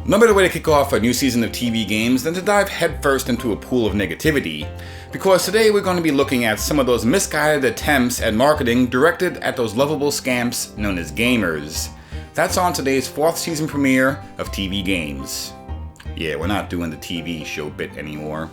No better way to kick off a new season of TeeVee games than to dive headfirst into a pool of negativity, because today we're going to be looking at some of those misguided attempts at marketing directed at those lovable scamps known as gamers. That's on today's 4th season premiere of TeeVee Games. Yeah, we're not doing the TV show bit anymore.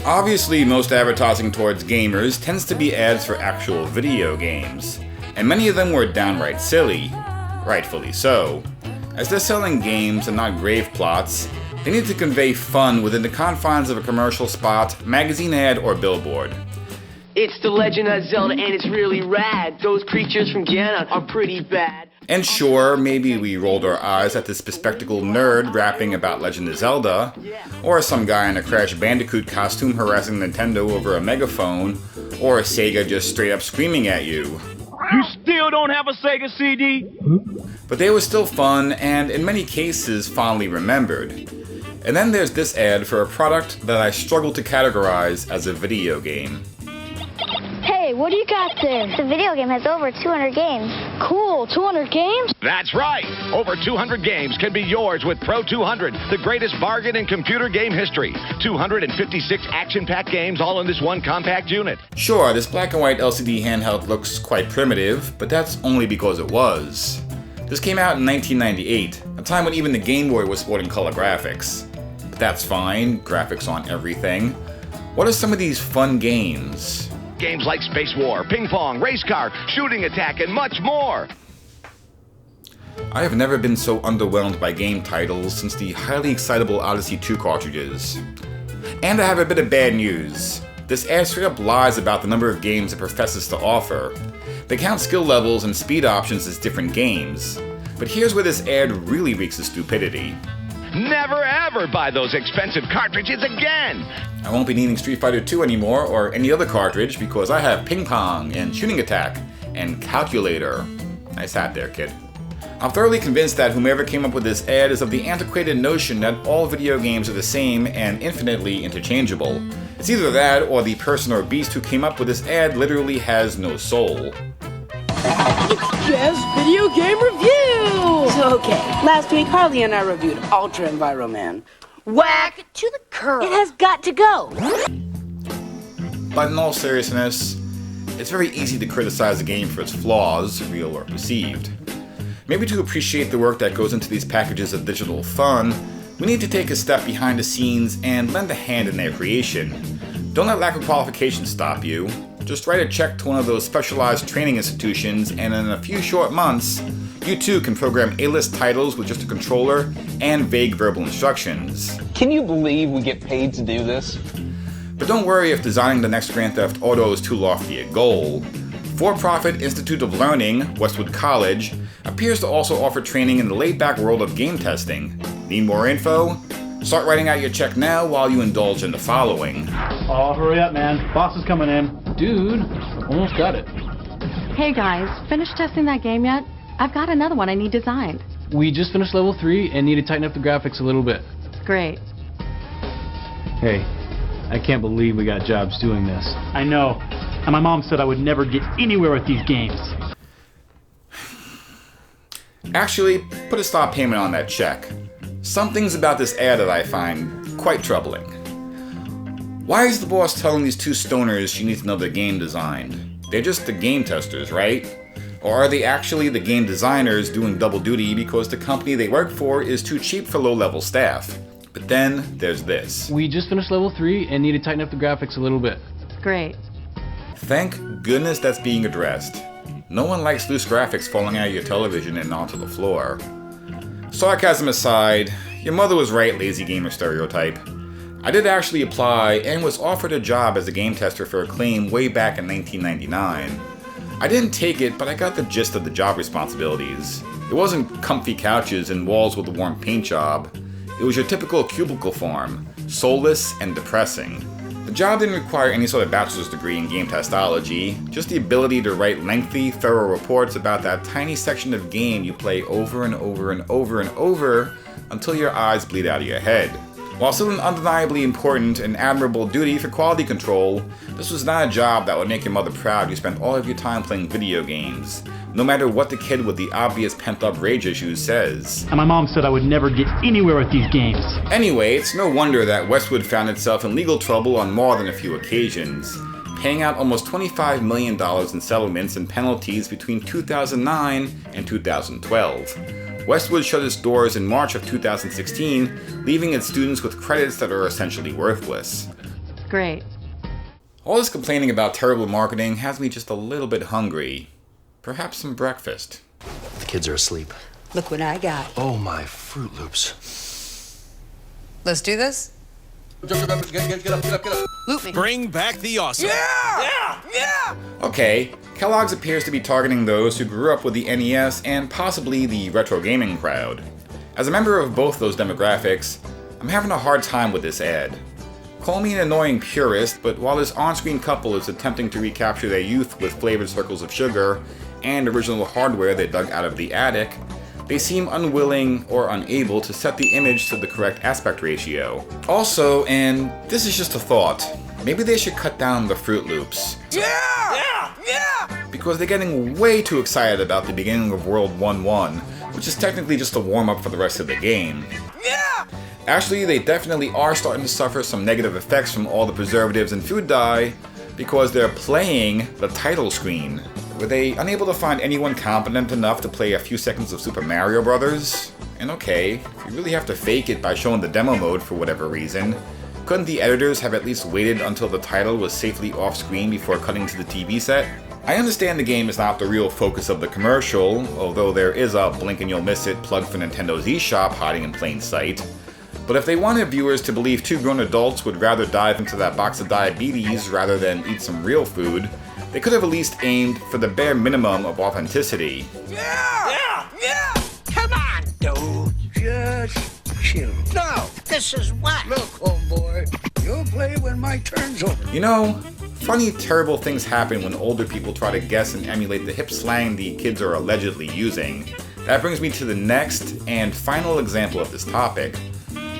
Obviously, most advertising towards gamers tends to be ads for actual video games, and many of them were downright silly, rightfully so. As they're selling games and not grave plots, they need to convey fun within the confines of a commercial spot, magazine ad, or billboard. It's the Legend of Zelda and it's really rad. Those creatures from Ganon are pretty bad. And sure, maybe we rolled our eyes at this bespectacled nerd rapping about Legend of Zelda, or some guy in a Crash Bandicoot costume harassing Nintendo over a megaphone, or Sega just straight up screaming at you. You still don't have a Sega CD? But they were still fun, and in many cases fondly remembered. And then there's this ad for a product that I struggle to categorize as a video game. Hey, what do you got there? The video game has over 200 games. Cool, 200 games? That's right! Over 200 games can be yours with Pro 200, the greatest bargain in computer game history. 256 action-packed games all in this one compact unit. Sure, this black and white LCD handheld looks quite primitive, but that's only because it was. This came out in 1998, a time when even the Game Boy was sporting color graphics. But that's fine, graphics on everything. What are some of these fun games? Games like Space War, Ping Pong, Race Car, Shooting Attack, and much more! I have never been so underwhelmed by game titles since the highly excitable Odyssey 2 cartridges. And I have a bit of bad news. This ad straight up lies about the number of games it professes to offer. They count skill levels and speed options as different games. But here's where this ad really reeks of stupidity. Never ever buy those expensive cartridges again! I won't be needing Street Fighter 2 anymore, or any other cartridge, because I have Ping Pong, and Shooting Attack, and Calculator. Nice hat there, kid. I'm thoroughly convinced that whomever came up with this ad is of the antiquated notion that all video games are the same and infinitely interchangeable. It's either that, or the person or beast who came up with this ad literally has no soul. Best video game review! Okay, last week Harley and I reviewed Ultra Enviro Man. Whack to the curb. It has got to go. But in all seriousness, it's very easy to criticize a game for its flaws, real or perceived. Maybe to appreciate the work that goes into these packages of digital fun, we need to take a step behind the scenes and lend a hand in their creation. Don't let lack of qualifications stop you. Just write a check to one of those specialized training institutions, and in a few short months, you too can program A-list titles with just a controller and vague verbal instructions. Can you believe we get paid to do this? But don't worry if designing the next Grand Theft Auto is too lofty a goal. For-profit Institute of Learning, Westwood College, appears to also offer training in the laid-back world of game testing. Need more info? Start writing out your check now while you indulge in the following. Oh, hurry up, man. Boss is coming in. Dude, almost got it. Hey guys, finished testing that game yet? I've got another one I need designed. We just finished level 3 and need to tighten up the graphics a little bit. Great. Hey, I can't believe we got jobs doing this. I know. And my mom said I would never get anywhere with these games. Actually, put a stop payment on that check. Some things about this ad that I find quite troubling. Why is the boss telling these two stoners she needs another game designed? They're just the game testers, right? Or are they actually the game designers doing double duty because the company they work for is too cheap for low-level staff? But then there's this. We just finished level 3 and need to tighten up the graphics a little bit. Great. Thank goodness that's being addressed. No one likes loose graphics falling out of your television and onto the floor. Sarcasm aside, your mother was right, lazy gamer stereotype. I did actually apply and was offered a job as a game tester for Acclaim way back in 1999. I didn't take it, but I got the gist of the job responsibilities. It wasn't comfy couches and walls with a warm paint job. It was your typical cubicle farm, soulless and depressing. The job didn't require any sort of bachelor's degree in game testology, just the ability to write lengthy, thorough reports about that tiny section of game you play over and over and over and over until your eyes bleed out of your head. While still an undeniably important and admirable duty for quality control, this was not a job that would make your mother proud you spent all of your time playing video games, no matter what the kid with the obvious pent-up rage issues says. And my mom said I would never get anywhere with these games. Anyway, it's no wonder that Westwood found itself in legal trouble on more than a few occasions, paying out almost $25 million in settlements and penalties between 2009 and 2012. Westwood shut its doors in March of 2016, leaving its students with credits that are essentially worthless. Great. All this complaining about terrible marketing has me just a little bit hungry. Perhaps some breakfast. The kids are asleep. Look what I got. Oh my Fruit Loops. Let's do this. Get up. Loop me. Bring back the awesome. Yeah! Okay, Kellogg's appears to be targeting those who grew up with the NES and possibly the retro gaming crowd. As a member of both those demographics, I'm having a hard time with this ad. Call me an annoying purist, but while this on-screen couple is attempting to recapture their youth with flavored circles of sugar and original hardware they dug out of the attic, they seem unwilling or unable to set the image to the correct aspect ratio. Also, and this is just a thought, maybe they should cut down the Fruit Loops. Yeah! Because they're getting way too excited about the beginning of World 1-1, which is technically just a warm-up for the rest of the game. Yeah! Actually, they definitely are starting to suffer some negative effects from all the preservatives and food dye because they're playing the title screen. Were they unable to find anyone competent enough to play a few seconds of Super Mario Bros.? And okay, if you really have to fake it by showing the demo mode for whatever reason, couldn't the editors have at least waited until the title was safely off-screen before cutting to the TV set? I understand the game is not the real focus of the commercial, although there is a blink and you'll miss it plug for Nintendo's eShop hiding in plain sight. But if they wanted viewers to believe two grown adults would rather dive into that box of diabetes rather than eat some real food, they could have at least aimed for the bare minimum of authenticity. Yeah! Come on, dude. Just chill. No, this is what? Look, homeboy, you'll play when my turn's over. You know, funny, terrible things happen when older people try to guess and emulate the hip slang the kids are allegedly using. That brings me to the next and final example of this topic.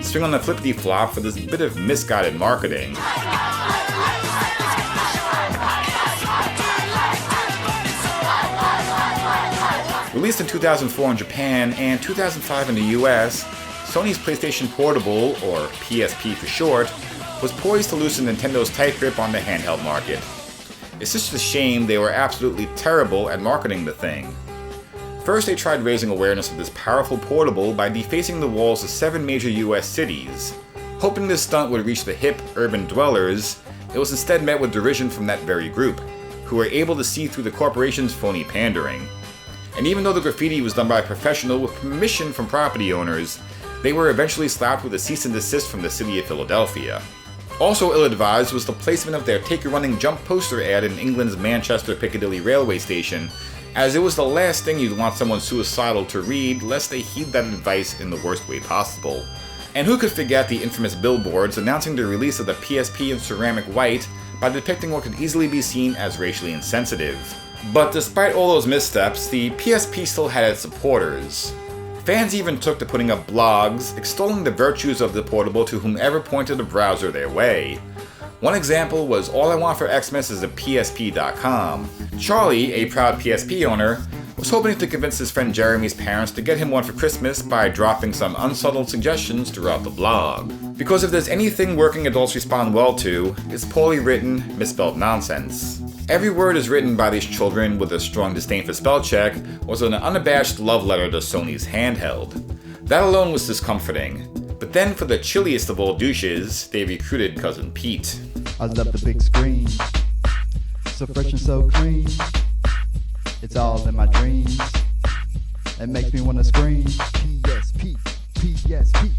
Swing on the flippity-flop for this bit of misguided marketing. Released in 2004 in Japan and 2005 in the US, Sony's PlayStation Portable, or PSP for short, was poised to loosen Nintendo's tight grip on the handheld market. It's just a shame they were absolutely terrible at marketing the thing. First, they tried raising awareness of this powerful portable by defacing the walls of 7 major US cities. Hoping this stunt would reach the hip, urban dwellers, it was instead met with derision from that very group, who were able to see through the corporation's phony pandering. And even though the graffiti was done by a professional with permission from property owners, they were eventually slapped with a cease and desist from the city of Philadelphia. Also ill-advised was the placement of their take-your-running jump poster ad in England's Manchester Piccadilly railway station, as it was the last thing you'd want someone suicidal to read, lest they heed that advice in the worst way possible. And who could forget the infamous billboards announcing the release of the PSP in ceramic white by depicting what could easily be seen as racially insensitive. But despite all those missteps, the PSP still had its supporters. Fans even took to putting up blogs extolling the virtues of the portable to whomever pointed a browser their way. One example was All I Want for Xmas is a PSP.com. Charlie, a proud PSP owner, was hoping to convince his friend Jeremy's parents to get him one for Christmas by dropping some unsubtle suggestions throughout the blog. Because if there's anything working adults respond well to, it's poorly written, misspelled nonsense. Every word is written by these children with a strong disdain for spell check was an unabashed love letter to Sony's handheld. That alone was discomforting. But then for the chilliest of all douches, they recruited Cousin Pete. I love the big screen, so fresh and so clean. It's all in my dreams. It makes me want to scream. PSP, PSP.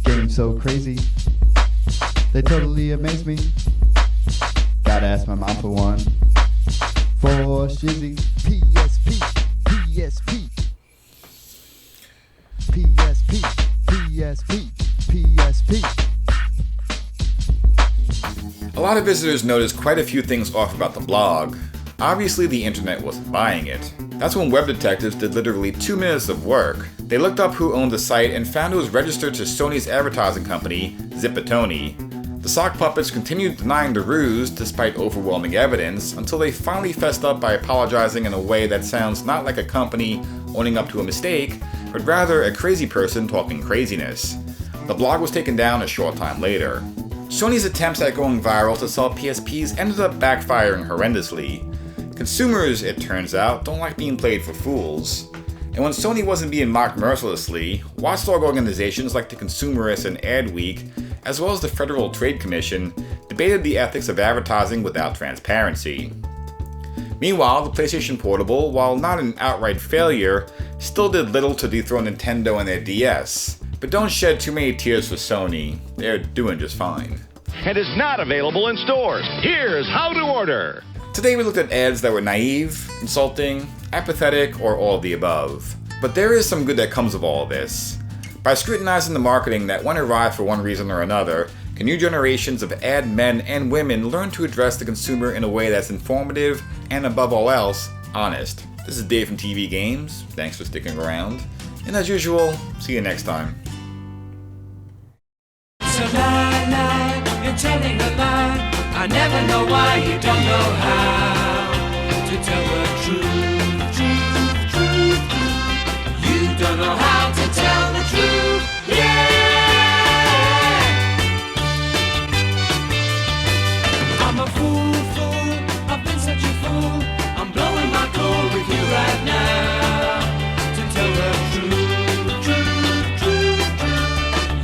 Game so crazy, they totally amaze me. Gotta ask my mom for one. For shizzy. PSP, PSP. PSP, PSP, PSP. lot of visitors noticed quite a few things off about the blog. Obviously the internet wasn't buying it. That's when web detectives did literally 2 minutes of work. They looked up who owned the site and found it was registered to Sony's advertising company, Zip-A-Tony. The sock puppets continued denying the ruse despite overwhelming evidence until they finally fessed up by apologizing in a way that sounds not like a company owning up to a mistake, but rather a crazy person talking craziness. The blog was taken down a short time later. Sony's attempts at going viral to sell PSPs ended up backfiring horrendously. Consumers, it turns out, don't like being played for fools. And when Sony wasn't being mocked mercilessly, watchdog organizations like the Consumerist and Adweek, as well as the Federal Trade Commission, debated the ethics of advertising without transparency. Meanwhile, the PlayStation Portable, while not an outright failure, still did little to dethrone Nintendo and their DS. But don't shed too many tears for Sony, they're doing just fine. And is not available in stores. Here's how to order. Today we looked at ads that were naive, insulting, apathetic, or all of the above. But there is some good that comes of all this. By scrutinizing the marketing that went awry for one reason or another, can new generations of ad men and women learn to address the consumer in a way that's informative and, above all else, honest. This is Dave from TeeVee Games. Thanks for sticking around. And as usual, see you next time. It's a lie, you're telling a lie. I never know why, you don't know how to tell the truth. You don't know how to tell the truth, yeah. I'm a fool, I've been such a fool. I'm blowing my cool with you right now. To tell the truth.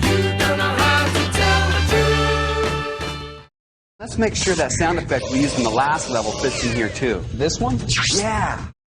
You don't know how to tell the truth. Let's make sure that sound effect we used in the last level fits in here too. This one? Yeah.